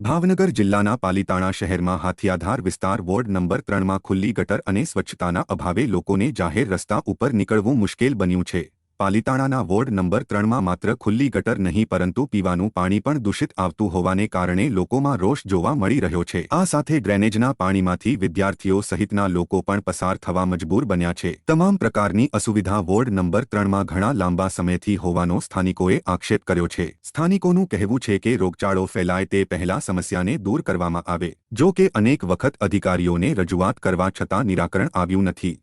ભાવનગર જિલ્લાના પાલિતાણા શહેરમાં હાથીયાધાર વિસ્તાર વોર્ડ નંબર 3માં ખુલ્લી ગટર અને સ્વચ્છતાના અભાવે લોકોને જાહેર રસ્તા ઉપર નીકળવું મુશ્કેલ બન્યું છે। પાલિતાણાના વોર્ડ નંબર 3માં માત્ર ખુલ્લી ગટર નહીં પરંતુ પીવાનું પાણી પણ દૂષિત આવતું હોવાને કારણે લોકોમાં રોષ જોવા મળી રહ્યો છે। આ સાથે ડ્રેનેજના પાણીમાંથી વિદ્યાર્થીઓ સહિતના લોકો પણ પસાર થવા મજબૂર બન્યા છે। તમામ પ્રકારની અસુવિધા વોર્ડ નંબર 3માં ઘણા લાંબા સમયથી હોવાનો સ્થાનિકોએ આક્ષેપ કર્યો છે। સ્થાનિકોનું કહેવું છે કે રોગચાળો ફેલાય તે પહેલા સમસ્યાને દૂર કરવામાં આવે, જો કે અનેક વખત અધિકારીઓને રજૂઆત કરવા છતાં નિરાકરણ આવ્યું નથી।